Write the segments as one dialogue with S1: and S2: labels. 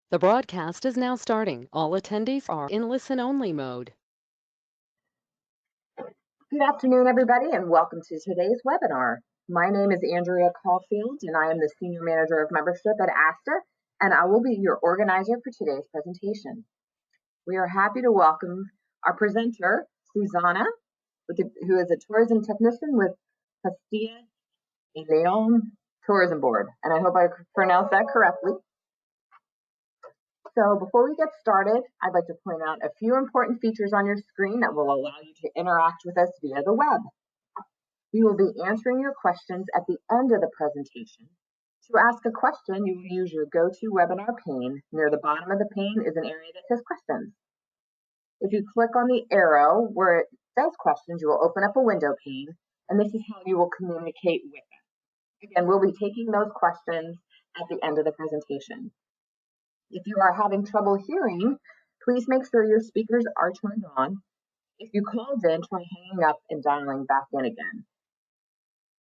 S1: The broadcast is now starting. All attendees are in listen-only mode.
S2: Good afternoon, everybody, and welcome to today's webinar. My name is Andrea Caulfield, and I am the Senior Manager of Membership at ASTA, and I will be your organizer for today's presentation. We are happy to welcome our presenter, Susana, who is a tourism technician with Castilla y León Tourism Board, and I hope I pronounced that correctly. So before we get started, I'd like to point out a few important features on your screen that will allow you to interact with us via the web. We will be answering your questions at the end of the presentation. To ask a question, you will use your GoToWebinar pane. Near the bottom of the pane is an area that says questions. If you click on the arrow where it says questions, you will open up a window pane, and this is how you will communicate with us. Again, we'll be taking those questions at the end of the presentation. If you are having trouble hearing, please make sure your speakers are turned on. If you called in, try hanging up and dialing back in again.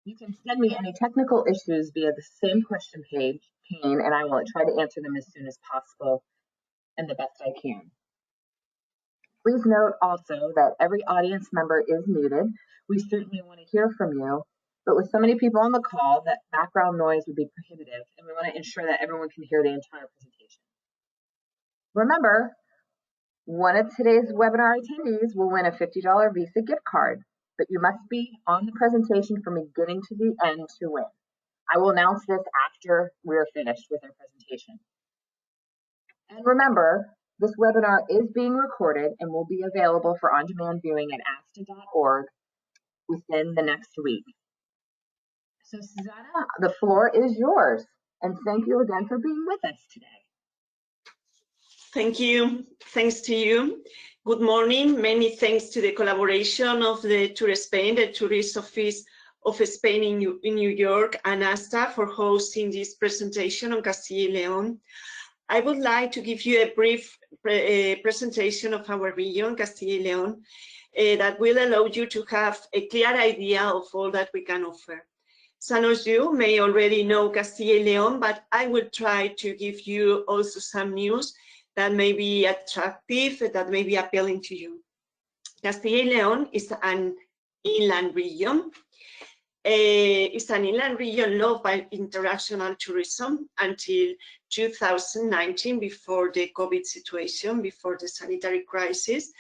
S2: You can send me any technical issues via the same question pane, and I will try to answer them as soon as possible and the best I can. Please note also that every audience member is muted. We certainly want to hear from you, but with so many people on the call, that background noise would be prohibitive, and we want to ensure that everyone can hear the entire presentation. Remember, one of today's webinar attendees will win a $50 Visa gift card, but you must be on the presentation from beginning to the end to win. I will announce this after we're finished with our presentation. And remember, this webinar is being recorded and will be available for on-demand viewing at asta.org within the next week. So Susanna, the floor is yours, and thank you again for being with us today.
S3: Thank you. Thanks to you. Good morning. Many thanks to the collaboration of the Tour Spain, the Tourist Office of Spain in New York, and ASTA for hosting this presentation on Castilla y León. I would like to give you a brief presentation of our region, Castilla y León, that will allow you to have a clear idea of all that we can offer. Some of you may already know Castilla y León, but I will try to give you also some news that may be attractive, that may be appealing to you. Castilla y León is an inland region. It's an inland region loved by international tourism until 2019, before the COVID situation, before the sanitary crisis.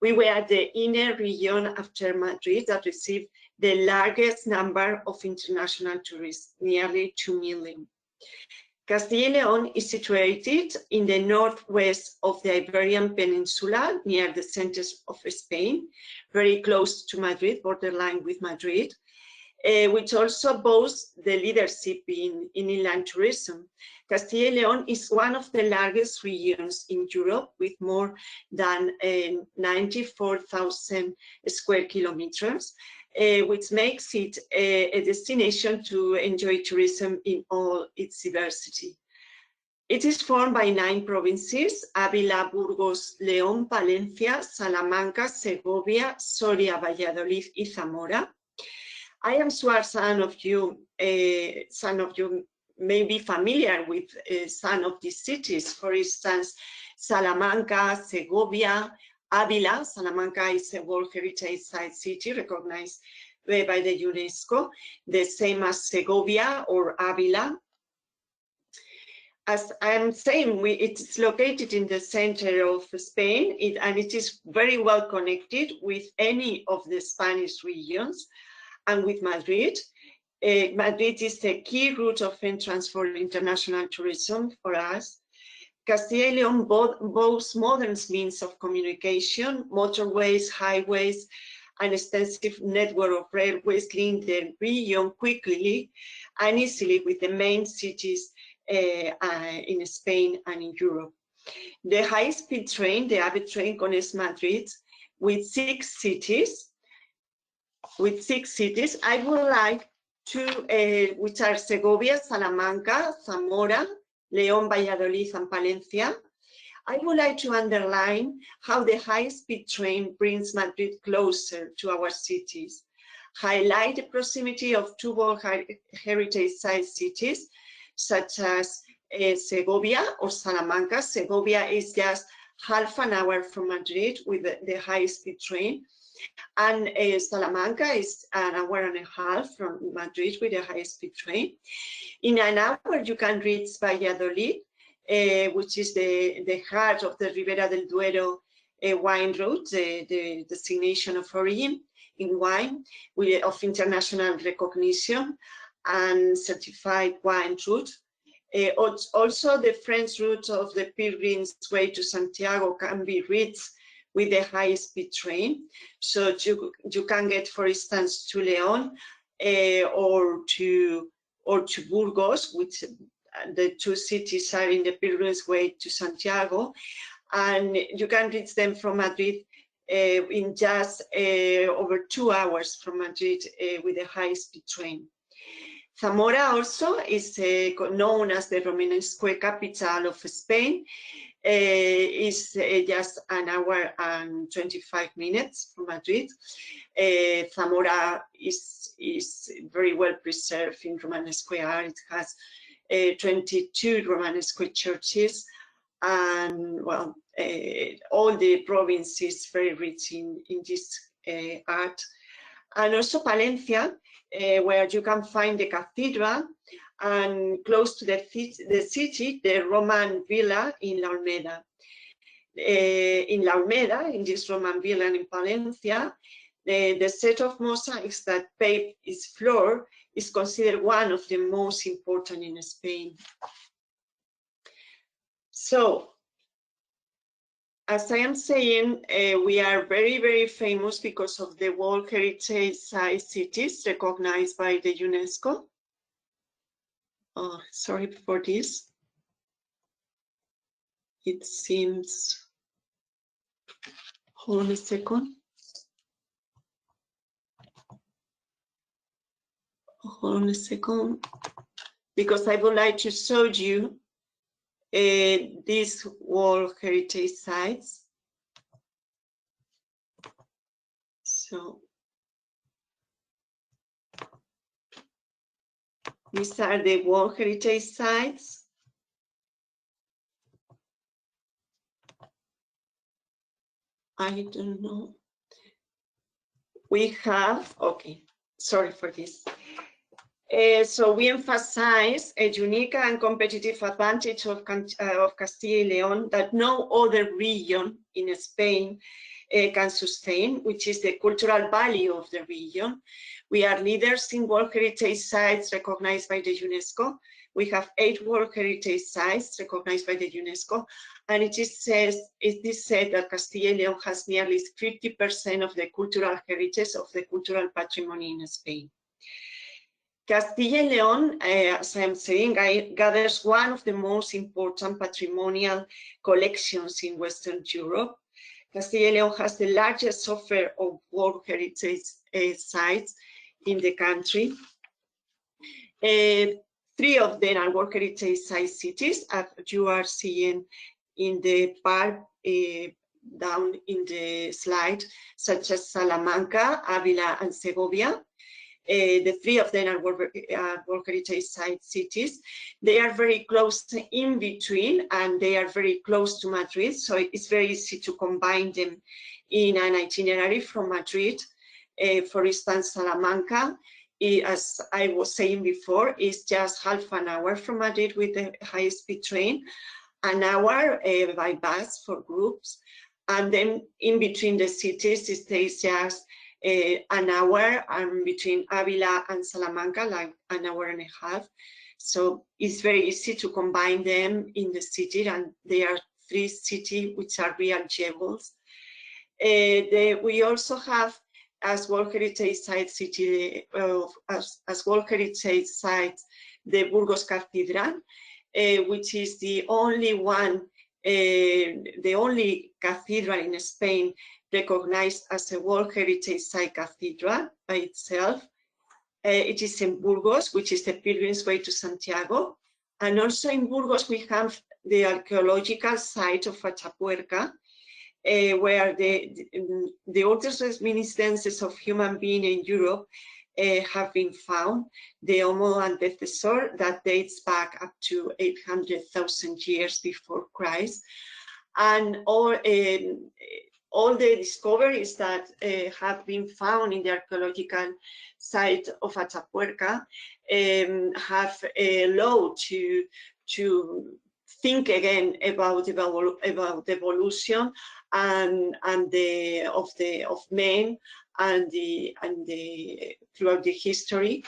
S3: We were at the inner region after Madrid that received the largest number of international tourists, nearly 2 million. Castilla y León is situated in the northwest of the Iberian Peninsula, near the center of Spain, very close to Madrid, borderline with Madrid, which also boasts the leadership in inland tourism. Castilla y León is one of the largest regions in Europe, with more than 94,000 square kilometers, which makes it a destination to enjoy tourism in all its diversity. It is formed by 9 provinces: Ávila, Burgos, León, Palencia, Salamanca, Segovia, Soria, Valladolid, y Zamora. I am sure some of you may be familiar with some of these cities. For instance, Salamanca, Segovia, Ávila. Salamanca is a World Heritage Site city recognized by the UNESCO, the same as Segovia or Ávila. As I am saying, it's located in the center of Spain, and it is very well connected with any of the Spanish regions and with Madrid. Madrid is the key route of entrance for international tourism for us. Castilla y León boasts modern means of communication, motorways, highways, an extensive network of railways link the region quickly and easily with the main cities in Spain and in Europe. The high-speed train, the AVE train, connects Madrid with 6 cities. I would like to, which are Segovia, Salamanca, Zamora, León, Valladolid, and Palencia. I would like to underline how the high-speed train brings Madrid closer to our cities, highlight the proximity of 2 World Heritage Site cities, such as Segovia or Salamanca. Segovia is just half an hour from Madrid with the high-speed train. And Salamanca is an hour and a half from Madrid with a high-speed train. In an hour, you can reach Valladolid, which is the heart of the Ribera del Duero wine route, the designation of origin in wine of international recognition and certified wine route. Also, the French route of the Pilgrim's Way to Santiago can be reached with a high-speed train. So you can get, for instance, to León or to Burgos, which the two cities are in the Pilgrim's Way to Santiago, and you can reach them from Madrid in just over 2 hours from Madrid with a high-speed train. Zamora also is known as the Romanesque capital of Spain. Is just an hour and 25 minutes from Madrid. Zamora is very well preserved in Romanesque art. It has 22 Romanesque churches, and well, all the province is very rich in this art. And also Palencia, where you can find the cathedral, and close to the city, the Roman villa in La Almeda. In La Almeda, in this Roman villa in Palencia, the set of mosaics that pave its floor is considered one of the most important in Spain. So, as I am saying, we are very, very famous because of the World Heritage Sites recognized by the UNESCO. Oh, sorry for this. It seems, hold on a second. Hold on a second, because I would like to show you these World Heritage Sites. So, these are the World Heritage Sites. I don't know. We have, okay, sorry for this. So we emphasize a unique and competitive advantage of Castilla y León that no other region in Spain can sustain, which is the cultural value of the region. We are leaders in World Heritage Sites recognized by the UNESCO. We have 8 World Heritage Sites recognized by the UNESCO, and it is said that Castilla y León has nearly 50% of the cultural heritage of the cultural patrimony in Spain. Castilla y León, as I am saying, gathers one of the most important patrimonial collections in Western Europe. Castilla y León has the largest offer of World Heritage Sites in the country. 3 of them are World Heritage Site cities, as you are seeing in the part down in the slide, such as Salamanca, Ávila, and Segovia. The 3 of them are World Heritage Site cities. They are very close in between, and they are very close to Madrid, so it's very easy to combine them in an itinerary from Madrid. For instance, Salamanca, as I was saying before, is just half an hour from Madrid with a high-speed train, an hour by bus for groups, and then in between the cities it takes just an hour, and between Ávila and Salamanca, like an hour and a half. So it's very easy to combine them in the city, and they are 3 cities which are real jewels. We also have, as World Heritage Site city, as World Heritage Sites, the Burgos Cathedral, which is the only one, the only cathedral in Spain recognized as a World Heritage Site cathedral by itself. It is in Burgos, which is the Pilgrim's Way to Santiago. And also in Burgos, we have the archaeological site of Atapuerca, where the oldest reminiscences of human being in Europe have been found. The Homo antecessor that dates back up to 800,000 years before Christ. And all the discoveries that have been found in the archaeological site of Atapuerca have allowed to think again about the evolution of men and throughout the history.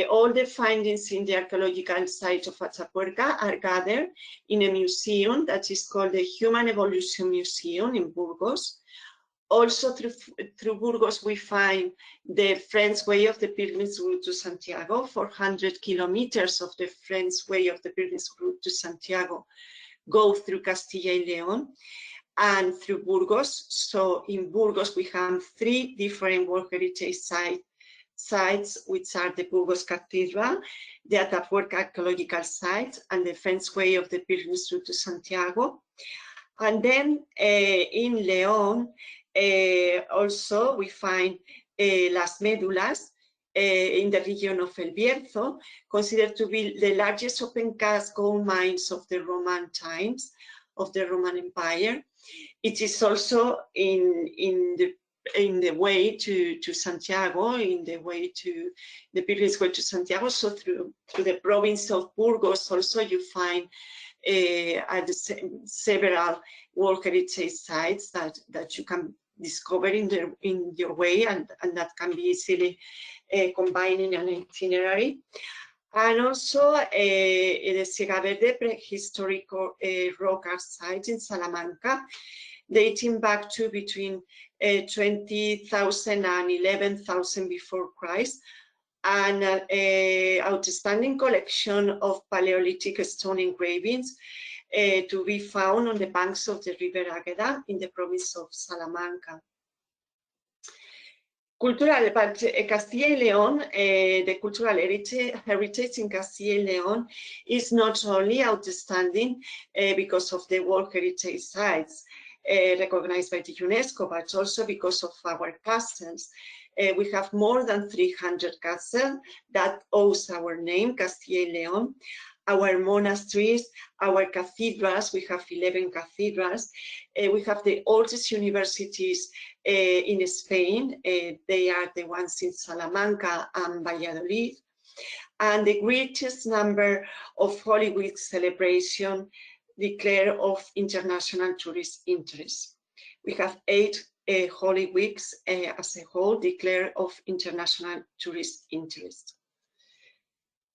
S3: All the findings in the archaeological site of Atapuerca are gathered in a museum that is called the Human Evolution Museum in Burgos. Also through Burgos we find the French way of the Pilgrim's route to Santiago. 400 kilometers of the French way of the Pilgrim's route to Santiago go through Castilla y León and through Burgos. So in Burgos we have 3 different World Heritage sites, which are the Burgos Cathedral, the Atapuerca Archaeological Site, and the French way of the Pilgrim's route to Santiago. And then in León, also we find Las Médulas in the region of El Bierzo, considered to be the largest open cast gold mines of the Roman times, of the Roman Empire. It is also in the way to Santiago, in the way to the Pilgrim's way to Santiago. So through the province of Burgos also you find several World Heritage sites that you can discover in your way, and that can be easily combined in an itinerary. And also the Siega Verde prehistoric rock art site in Salamanca, dating back to between 20,000 and 11,000 before Christ, and an outstanding collection of Paleolithic stone engravings to be found on the banks of the Ribera in the province of Salamanca. Cultural, but Castilla y León, the cultural heritage in Castilla y León is not only outstanding because of the World Heritage Sites recognized by the UNESCO, but also because of our castles. We have more than 300 castles that owes our name, Castilla y León. Our monasteries, our cathedrals, we have 11 cathedrals. We have the oldest universities in Spain. They are the ones in Salamanca and Valladolid. And the greatest number of Holy Week celebration declared of international tourist interest. We have 8 Holy Weeks as a whole declared of international tourist interest.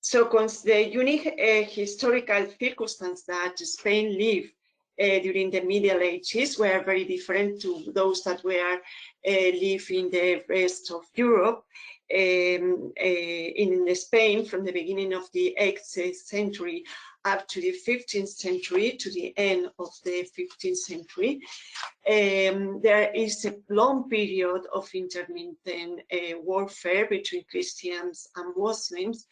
S3: So the unique historical circumstances that Spain lived during the Middle Ages were very different to those that were live in the rest of Europe. In Spain, from the beginning of the 8th century up to the 15th century, to the end of the 15th century, there is a long period of intermittent warfare between Christians and Muslims,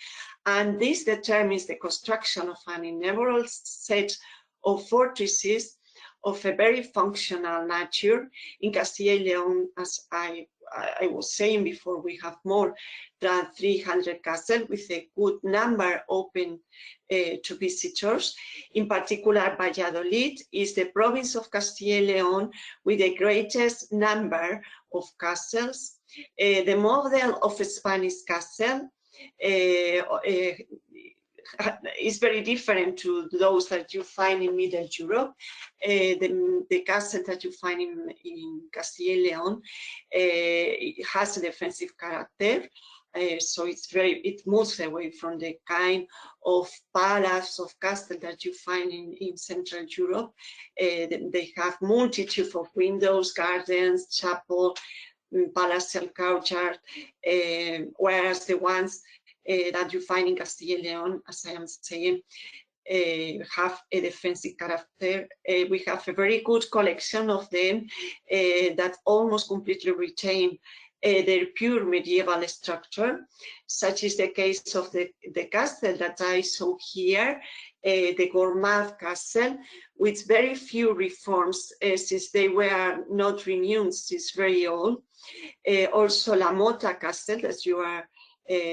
S3: and this determines the construction of an innumerable set of fortresses of a very functional nature. In Castilla y León, as I was saying before, we have more than 300 castles with a good number open to visitors. In particular, Valladolid is the province of Castilla y León with the greatest number of castles. The model of a Spanish castle is very different to those that you find in Middle Europe. The castle that you find in Castilla y León has a defensive character. So it moves away from the kind of palace of castle that you find in Central Europe. They have multitude of windows, gardens, chapel, palatial courtyard, whereas the ones that you find in Castilla y León, as I am saying, have a defensive character. We have a very good collection of them that almost completely retain their pure medieval structure, such is the case of the castle that I saw here the Gormaz Castle, with very few reforms since they were not renewed since very old. Also La Mota Castle, as you are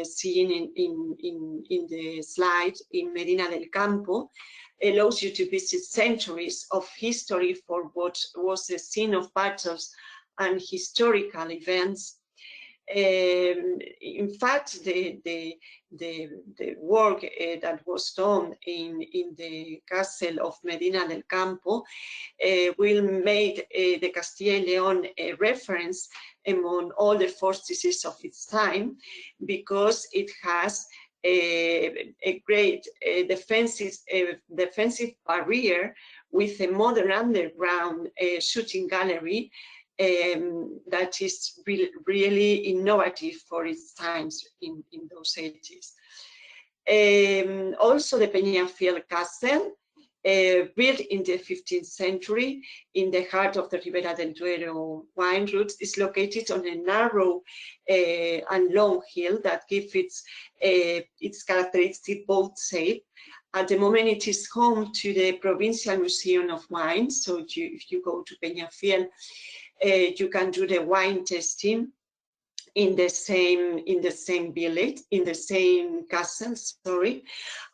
S3: seeing in the slide in Medina del Campo, allows you to visit centuries of history for what was the scene of battles and historical events. In fact, the work that was done in the castle of Medina del Campo will make the Castilla y León a reference among all the fortresses of its time, because it has a great defensive barrier with a modern underground shooting gallery that is really innovative for its times in those ages. Also the Peñafiel Castle, built in the 15th century in the heart of the Ribera del Duero wine route, is located on a narrow and long hill that gives its characteristic boat shape. At the moment, it is home to the Provincial Museum of Wine. So if you go to Peñafiel, you can do the wine tasting in the same village, in the same castle, sorry.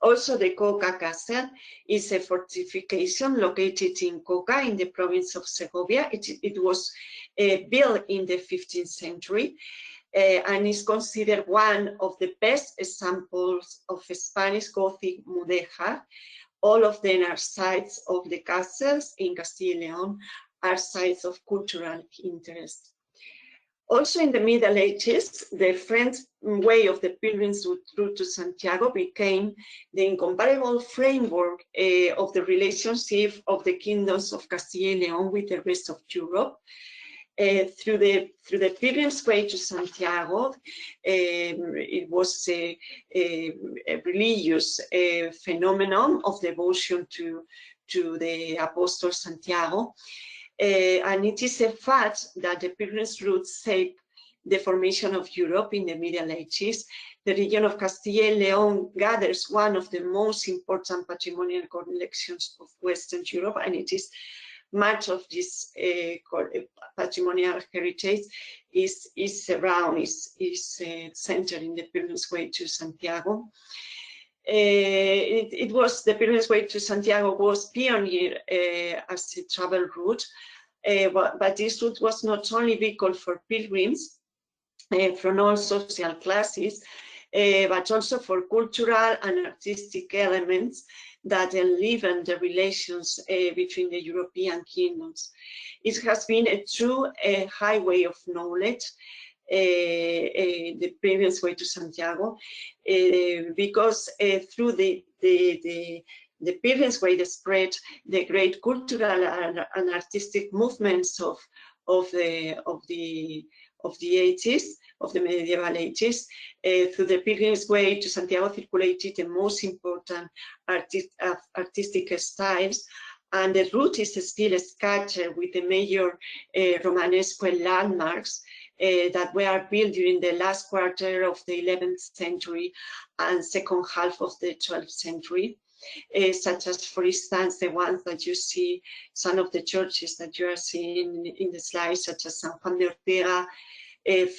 S3: Also, the Coca Castle is a fortification located in Coca in the province of Segovia. It was built in the 15th century and is considered one of the best examples of Spanish Gothic mudéjar. All of them are sites of the castles in Castilla y León, are sites of cultural interest. Also in the Middle Ages, the French way of the pilgrims route to Santiago became the incomparable framework of the relationship of the kingdoms of Castilla y León with the rest of Europe. Through the pilgrim's way to Santiago, it was a religious phenomenon of devotion to the Apostle Santiago. And it is a fact that the pilgrim's route shaped the formation of Europe in the Middle Ages. The region of Castilla y León gathers one of the most important patrimonial collections of Western Europe, and it is much of this patrimonial heritage is centered in the pilgrim's way to Santiago. The pilgrim's way to Santiago was pioneer as a travel route, but this route was not only vehicle for pilgrims from all social classes, but also for cultural and artistic elements that enliven the relations between the European kingdoms. It has been a true highway of knowledge, the pilgrim's way to Santiago, because through the pilgrim's way they spread the great cultural and artistic movements of the medieval ages. Through the pilgrim's way to Santiago circulated the most important artistic styles, and the route is still scattered with the major Romanesque landmarks that were built during the last quarter of the 11th century and second half of the 12th century, such as, for instance, the ones that you see, some of the churches that you are seeing in the slide, such as San Juan de Ortega,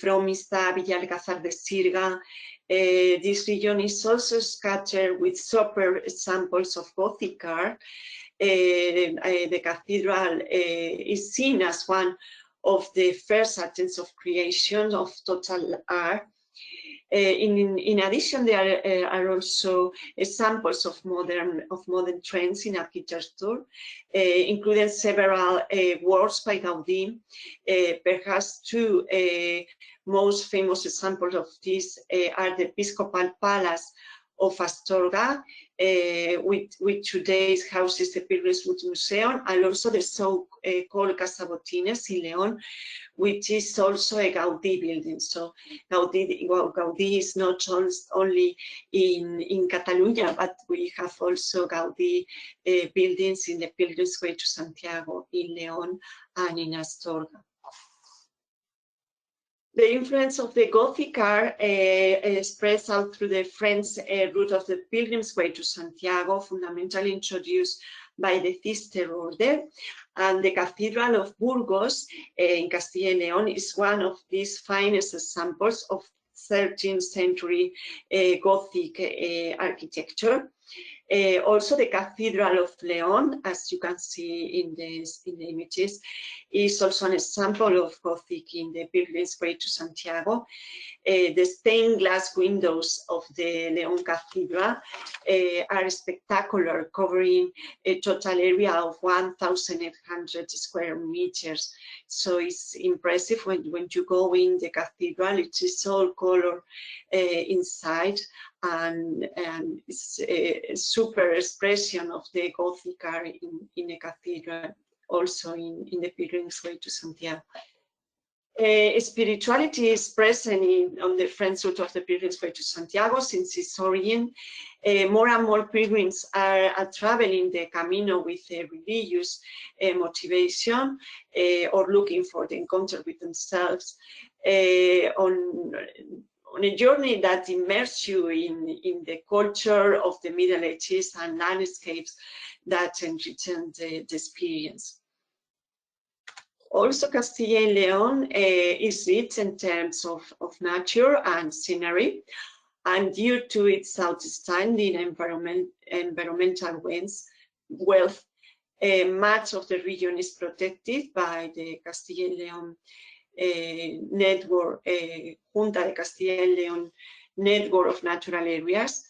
S3: Fromista, Villalcázar de Sirga. This region is also scattered with superb examples of Gothic art. The cathedral is seen as one of the first attempts of creation of total art. In addition, there are also examples of modern trends in architecture, including several works by Gaudí. Perhaps two most famous examples of this are the Episcopal Palace of Astorga, which today houses the Pilgrim's Route Museum, and also the so-called Casa Botines in León, which is also a Gaudí building. So Gaudí is not only in Catalonia, but we have also Gaudí buildings in the Pilgrim's Way to Santiago in León and in Astorga. The influence of the Gothic art spreads out through the French route of the Pilgrim's Way to Santiago, fundamentally introduced by the Cister order. And the Cathedral of Burgos in Castilla y León is one of these finest examples of 13th century Gothic architecture. Also, the Cathedral of León, as you can see in the images, is also an example of Gothic in the Pilgrim's Way to Santiago. The stained glass windows of the León Cathedral are spectacular, covering a total area of 1,800 square meters. So it's impressive when you go in the cathedral. It is all color inside, and it's a super expression of the Gothic art in the cathedral, also in the Pilgrim's Way to Santiago. Spirituality is present on the French route of the Pilgrim's Way to Santiago since its origin. More and more pilgrims are traveling the Camino with a religious motivation or looking for the encounter with themselves on a journey that immerses you in the culture of the Middle Ages and landscapes that enrich the experience. Also, Castilla y León is rich in terms of nature and scenery, and due to its outstanding environmental wealth, much of the region is protected by the Castilla y León network, Junta de Castilla y León network of natural areas,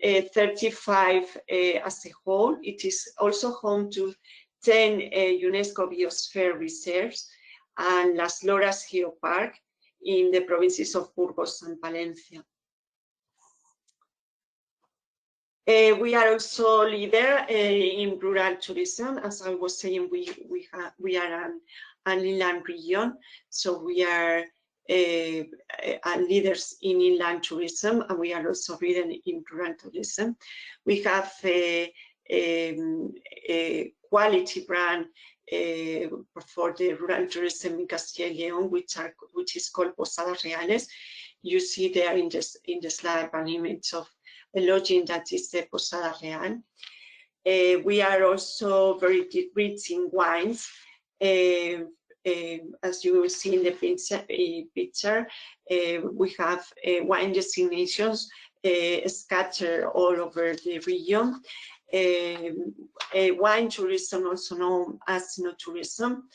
S3: 35 as a whole. It is also home to 10 UNESCO Biosphere reserves and Las Loras Geopark in the provinces of Burgos and Palencia. We are also leader in rural tourism. As I was saying, we are an inland region, so we are leaders in inland tourism, and we are also leaders in rural tourism. We have a quality brand for the rural tourism in Castilla y León, which is called Posadas Reales. You see there in the slide an image of a lodging that is the Posada Real. We are also very rich in wines. As you will see in the picture, we have wine destinations scattered all over the region. Wine tourism, also known as eno-tourism,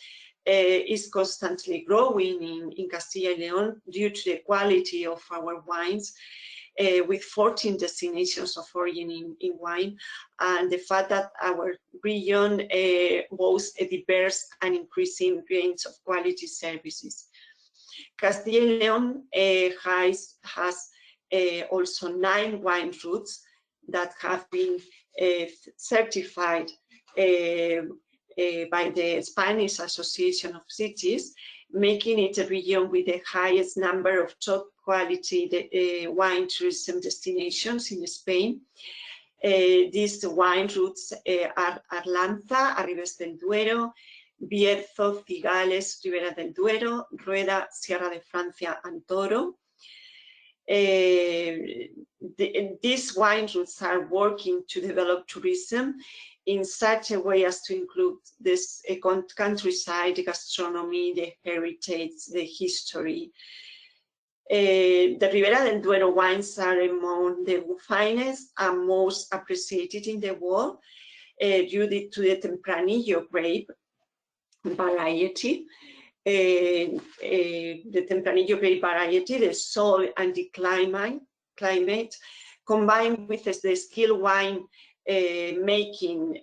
S3: is constantly growing in Castilla y León due to the quality of our wines, with 14 destinations of origin in wine, and the fact that our region boasts a diverse and increasing range of quality services. Castilla y León has also 9 wine routes that have been certified by the Spanish Association of Cities, making it a region with the highest number of top quality wine tourism destinations in Spain. These wine routes are Arlanza, Ribes del Duero, Bierzo, Cigales, Ribera del Duero, Rueda, Sierra de Francia, and Toro. These wine routes are working to develop tourism in such a way as to include this countryside, the gastronomy, the heritage, the history. The Ribera del Duero wines are among the finest and most appreciated in the world due to the Tempranillo grape variety. The Tempranillo grape variety, the soil and the climate, combined with the skilled wine making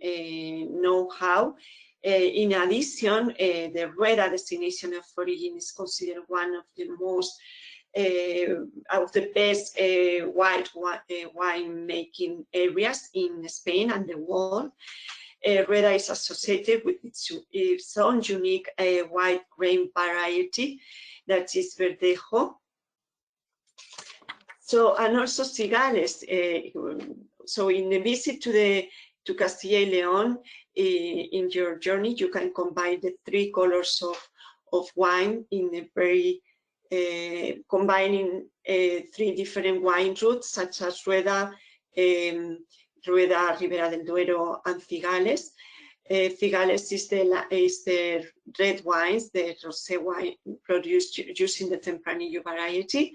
S3: know-how. In addition, the Rueda destination of origin is considered one of the most of the best white wine making areas in Spain and the world. Rueda is associated with its own unique white grain variety that is Verdejo. So, and also Cigales. So in the visit to Castilla y León, in your journey, you can combine the 3 colors of wine in a very combining 3 different wine routes, such as Rueda, Ribera del Duero, and Cigales. Cigales is the red wines, the rosé wine produced using the Tempranillo variety.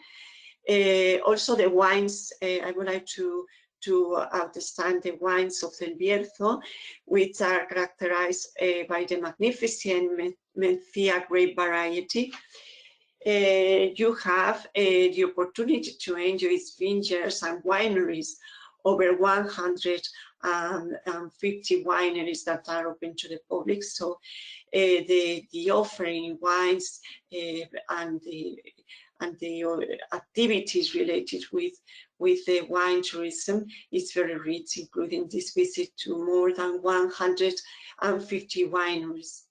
S3: Also the wines, I would like to understand the wines of El Bierzo, which are characterized by the magnificent Mencía grape variety. You have the opportunity to enjoy its vineyards and wineries, over 150 wineries that are open to the public. So the offering wines and the activities related with the wine tourism is very rich, including this visit to more than 150 wineries.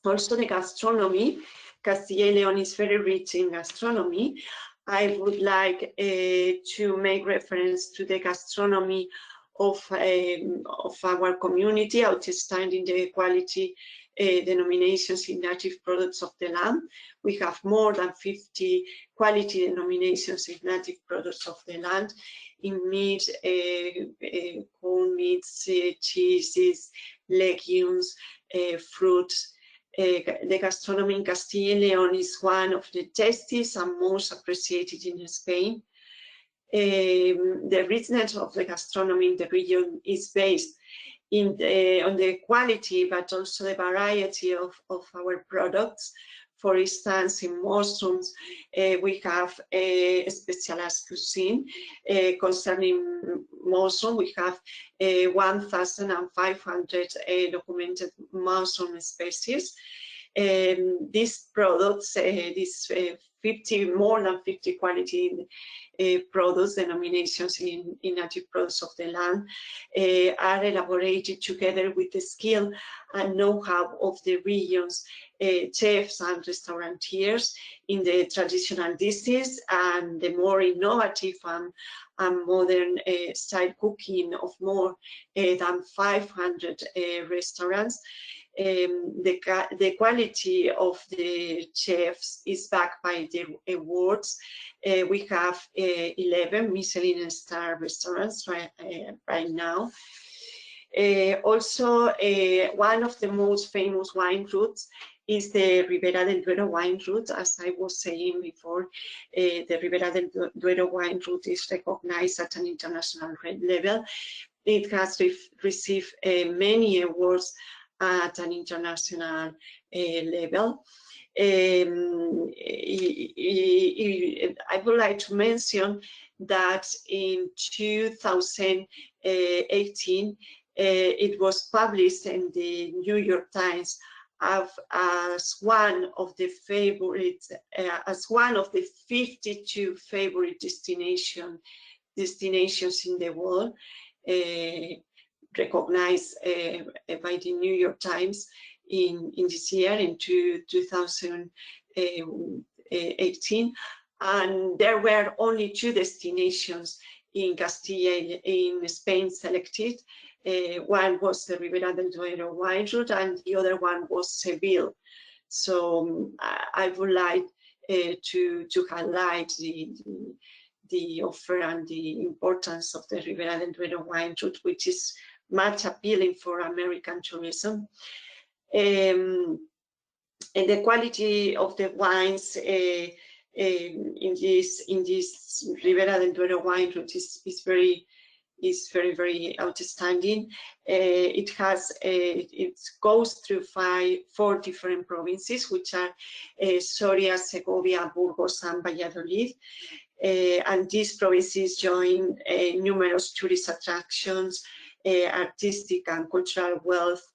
S3: Also the gastronomy. Castilla y León is very rich in gastronomy. I would like to make reference to the gastronomy of our community, outstanding the quality denominations in native products of the land. We have more than 50 quality denominations in native products of the land, in meat, corn meats, cheeses, legumes, fruits. The gastronomy in Castilla y León is one of the tastiest and most appreciated in Spain. The richness of the gastronomy in the region is based on the quality, but also the variety of our products. For instance, in mushrooms, we have a specialized cuisine. Concerning mushroom, we have 1,500 documented mushroom species. These products, more than 50 quality products, denominations in native products of the land, are elaborated together with the skill and know-how of the region's chefs and restaurateurs in the traditional dishes and the more innovative and modern style cooking of more than 500 restaurants. The quality of the chefs is backed by the awards. We have 11 Michelin star restaurants right now. Also, one of the most famous wine routes is the Ribera del Duero wine route. As I was saying before, the Ribera del Duero wine route is recognized at an international level. It has received many awards at an international level. I would like to mention that in 2018, it was published in the New York Times as one of the favorites, as one of the 52 favorite destinations in the world, recognized by the New York Times in this year, in 2018. And there were only 2 destinations in in Spain selected. One was the Ribera del Duero wine route, and the other one was Seville. So I would like to highlight the offer and the importance of the Ribera del Duero wine route, which is much appealing for American tourism. And the quality of the wines in this Ribera del Duero wine route is very, very outstanding. It goes through 4 different provinces, which are Soria, Segovia, Burgos, and Valladolid. And these provinces join numerous tourist attractions, artistic and cultural wealth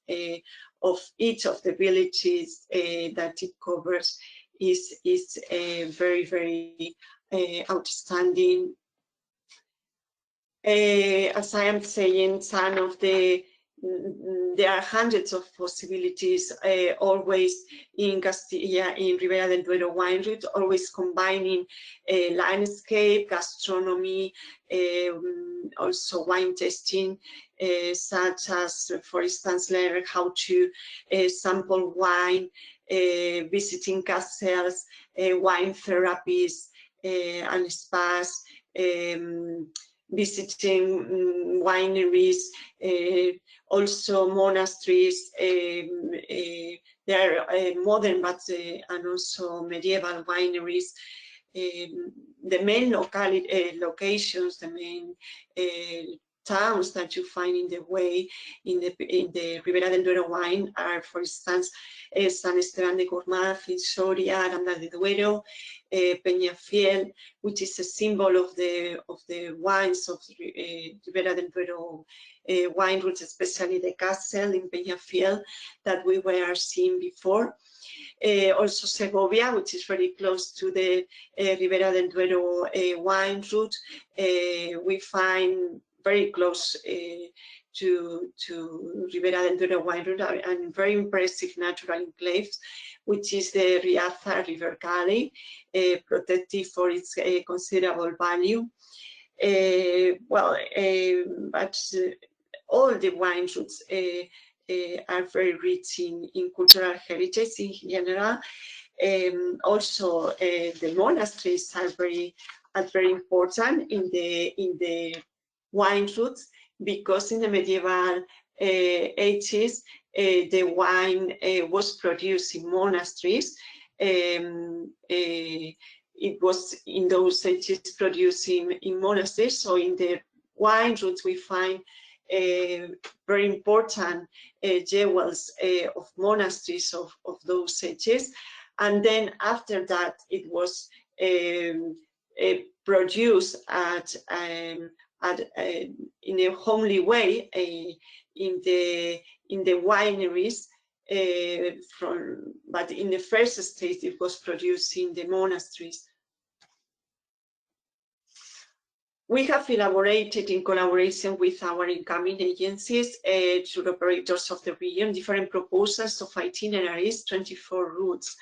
S3: of each of the villages that it covers is very, very outstanding. As I am saying, some of the there are hundreds of possibilities always in Castilla, in Ribera del Duero wine route, always combining landscape, gastronomy, also wine tasting, such as, for instance, learn how to sample wine, visiting castles, wine therapies and spas, visiting wineries, also monasteries. There are modern but and also medieval wineries. The main locations, the main towns that you find in the way in the Ribera del Duero wine are, for instance, San Esteban de Gormaz, Soria, Aranda de Duero, Peñafiel, which is a symbol of the wines of Ribera del Duero wine routes, especially the castle in Peñafiel that we were seeing before. Also Segovia, which is very close to the Ribera del Duero wine route. We find very close to Ribera del Duero wine route and very impressive natural enclaves, which is the Riaza River Valley, protected for its considerable value. But all the wine routes are very rich in cultural heritage in general. Also, the monasteries are very important in the wine routes, because in the medieval ages the wine was produced in monasteries. It was in those ages produced in monasteries. So in the wine routes we find very important jewels of monasteries of those ages, and then after that it was produced in a homely way in the wineries. But in the first stage it was produced in the monasteries. We have elaborated in collaboration with our incoming agencies, tour operators of the region, different proposals of itineraries, 24 routes.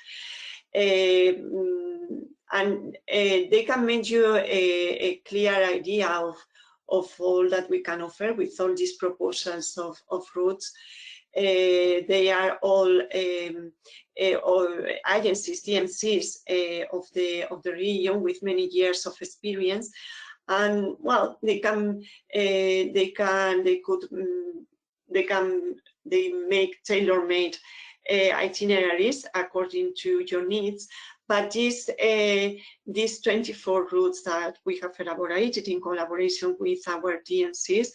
S3: And they can make you a clear idea of all that we can offer with all these proposals of routes. They are all agencies, DMCs of the region with many years of experience. And well, they make tailor-made itineraries according to your needs. But these 24 routes that we have elaborated in collaboration with our DMCs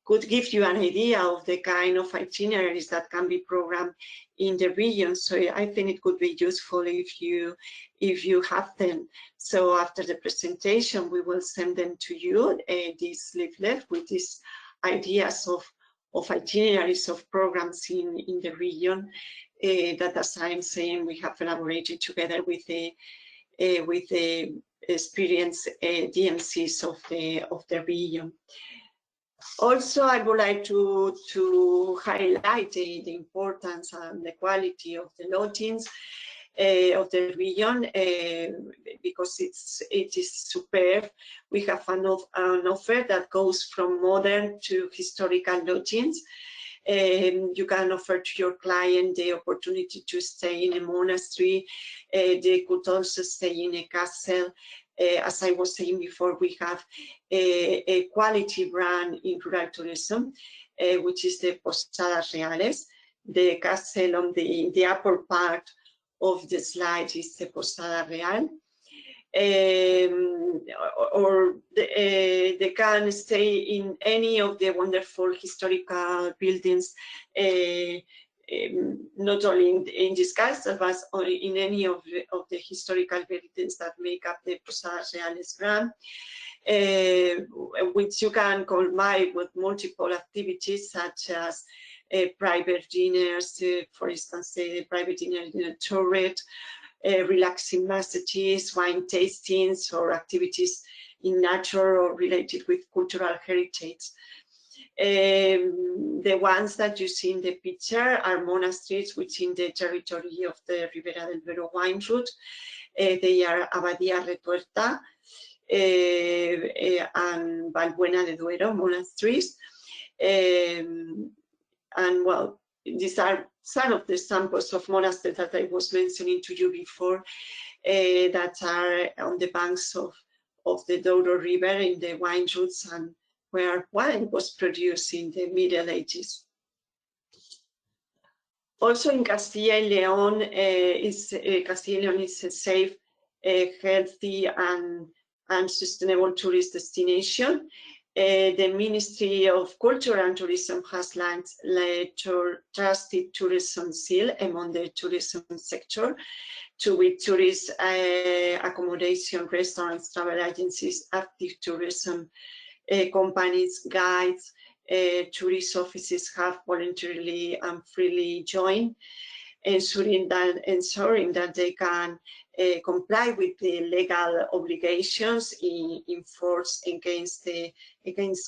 S3: could give you an idea of the kind of itineraries that can be programmed in the region. So I think it could be useful if you have them. So after the presentation, we will send them to you, this leaflet with these ideas of itineraries of programs in the region that, as I'm saying, we have elaborated together with the experienced DMCs of the region. Also, I would like to highlight the importance and the quality of the lodgings of the region, because it is superb. We have an offer that goes from modern to historical lodgings. You can offer to your client the opportunity to stay in a monastery. They could also stay in a castle. As I was saying before, we have a quality brand in rural tourism, which is the Posadas Reales. The castle on the upper part of the slide is the Posada Real. Or they can stay in any of the wonderful historical buildings, not only in this castle, but in any of the historical buildings that make up the Posadas Reales brand, which you can combine with multiple activities such as private dinners, for instance, private dinner in a turret, relaxing messages, wine tastings, or activities in nature or related with cultural heritage. The ones that you see in the picture are monasteries within the territory of the Ribera del Duero wine route. They are Abadía Retuerta and Valbuena de Duero monasteries. And well, these are some of the samples of monasteries that I was mentioning to you before, that are on the banks of the Douro River in the wine routes and where wine was produced in the Middle Ages. Also in Castilla y León, Castilla y León is a safe, healthy and sustainable tourist destination. The Ministry of Culture and Tourism has launched Trusted Tourism Seal among the tourism sector, to which tourist accommodation, restaurants, travel agencies, active tourism companies, guides, tourist offices have voluntarily and freely joined, ensuring that they can comply with the legal obligations enforced against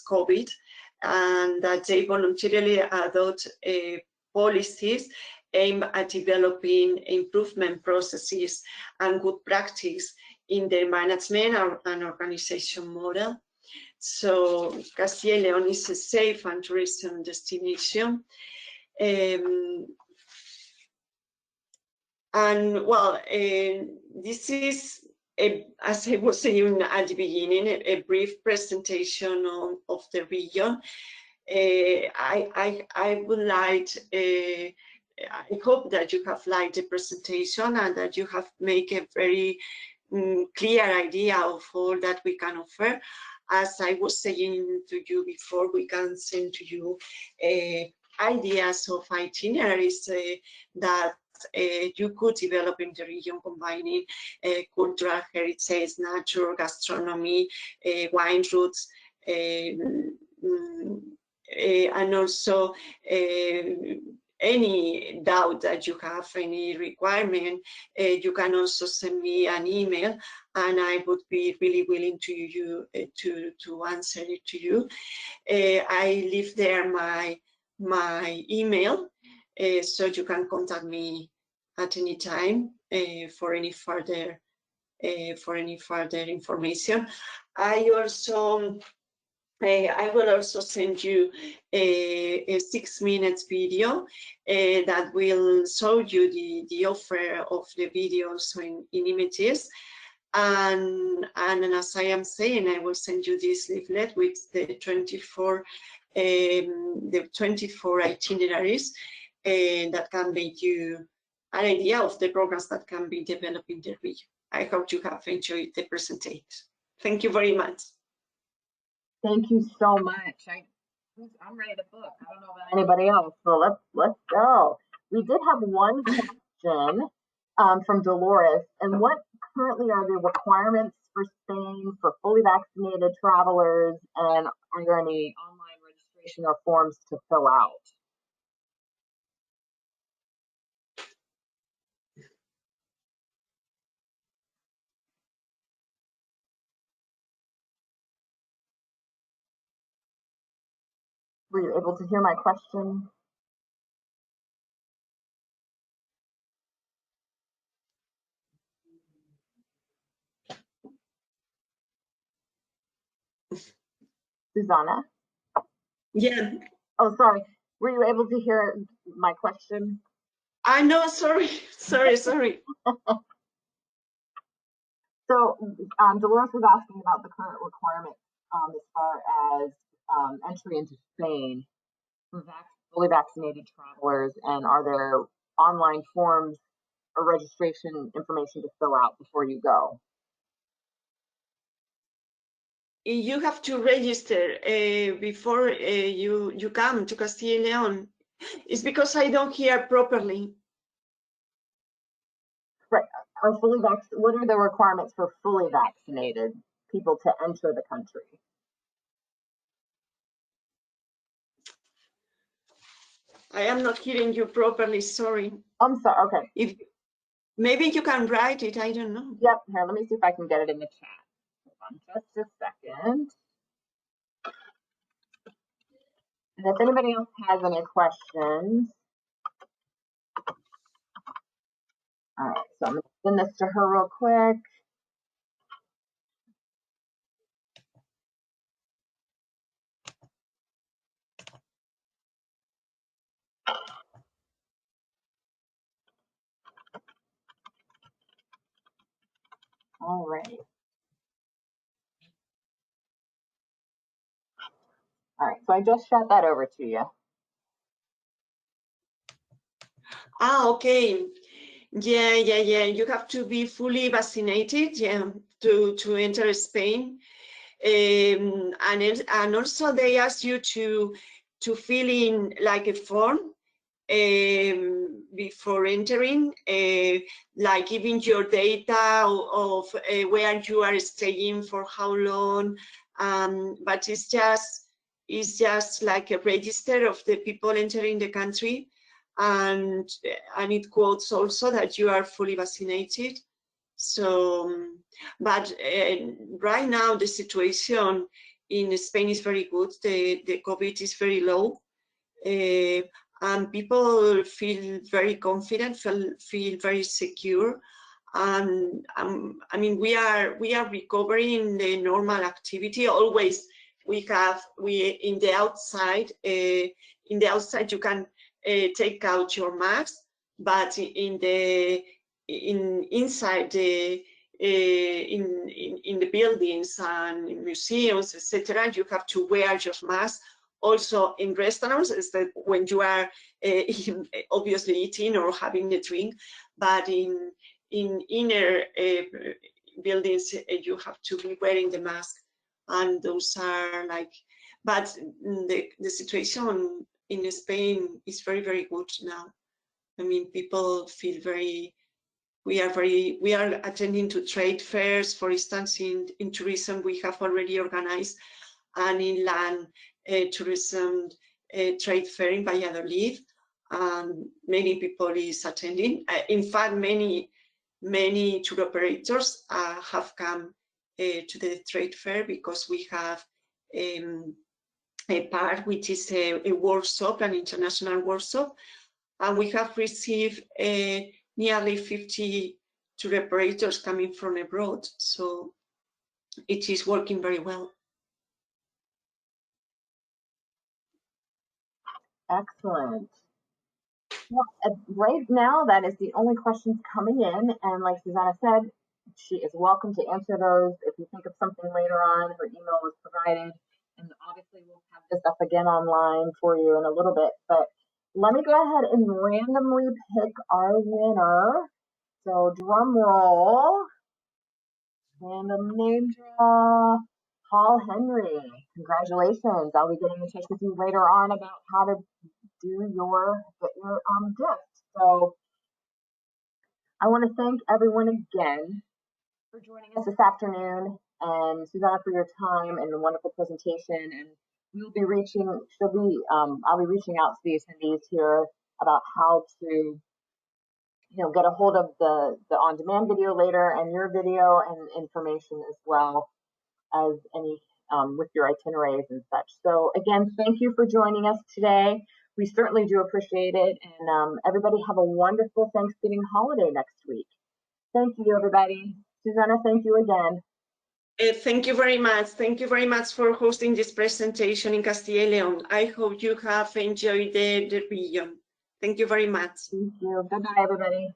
S3: COVID, and that they voluntarily adopt policies aimed at developing improvement processes and good practice in their management and organization model. So Castilla y León is a safe and tourism destination. And well, this is, as I was saying at the beginning, a brief presentation of the region. I would like, I hope that you have liked the presentation and that you have made a very clear idea of all that we can offer. As I was saying to you before, we can send to you ideas of itineraries that you could develop in the region, combining cultural heritage, nature, gastronomy, wine routes, and also any doubt that you have, any requirement, you can also send me an email, and I would be really willing to answer it to you. I leave there my email, so you can contact me at any time for any further information. I will also send you a 6 minutes video that will show you the offer of the videos in images. And as I am saying, I will send you this leaflet with the 24 itineraries that can make you an idea of the programs that can be developed in the region. I hope you have enjoyed the presentation. Thank you very much.
S2: Thank you so much. I'm ready to book. I don't know about anybody else, so let's go. We did have one question from Dolores, and what currently are the requirements for Spain for fully vaccinated travelers, and are there any online registration or forms to fill out? Were you able to hear my question? Susanna?
S3: Yeah.
S2: Oh, sorry. Were you able to hear my question?
S3: I know, sorry.
S2: So Dolores was asking about the current requirements as far as entry into Spain for fully vaccinated travelers, and are there online forms or registration information to fill out before you go?
S3: You have to register before you come to Castilla y León. It's because I don't hear properly.
S2: Right. What are the requirements for fully vaccinated people to enter the country?
S3: I am not hearing you properly, sorry.
S2: I'm sorry, okay.
S3: Maybe you can write it, I don't know.
S2: Yep, here, let me see if I can get it in the chat. Hold on just a second. And if anybody else has any questions, all right, so I'm going to send this to her real quick. All right. All right, so I just shot that over to you.
S3: Ah, okay. Yeah. You have to be fully vaccinated, to enter Spain. And also they ask you to fill in like a form before entering, like giving your data of where you are staying, for how long, but it's just like a register of the people entering the country, and it quotes also that you are fully vaccinated. So, but right now the situation in Spain is very good. The COVID is very low, and people feel very confident, feel very secure. And I mean, we are recovering the normal activity. Always we in the outside you can take out your mask, but inside the in the buildings and in museums, etc., you have to wear your mask. Also in restaurants, is that when you are obviously eating or having a drink, but in inner buildings, you have to be wearing the mask. And those are like, but the situation in Spain is very, very good now. I mean, people feel very, we are attending to trade fairs. For instance, in tourism, we have already organized an inland tourism trade fair in Valladolid. Many people is attending. In fact, many tour operators have come to the trade fair, because we have a part which is a workshop, an international workshop, and we have received nearly 50 tour operators coming from abroad. So it is working very well.
S2: Excellent. Well, right now, that is the only questions coming in. And like Susanna said, she is welcome to answer those. If you think of something later on, her email was provided. And obviously, we'll have this up again online for you in a little bit. But let me go ahead and randomly pick our winner. So drum roll, random name draw, Paul Henry. Congratulations. I'll be getting in touch with you later on about how to get your gift. So I want to thank everyone again for joining us this afternoon, and Susanna for your time and the wonderful presentation. And we'll be I'll be reaching out to the attendees here about how to get a hold of the on-demand video later, and your video and information as well as any with your itineraries and such. So again, thank you for joining us today. We certainly do appreciate it, and everybody have a wonderful Thanksgiving holiday next week. Thank you, everybody. Susanna, thank you again.
S3: Thank you very much. Thank you very much for hosting this presentation in Castilla y León. I hope you have enjoyed the region. Thank you very much.
S2: Thank you. Bye-bye, everybody.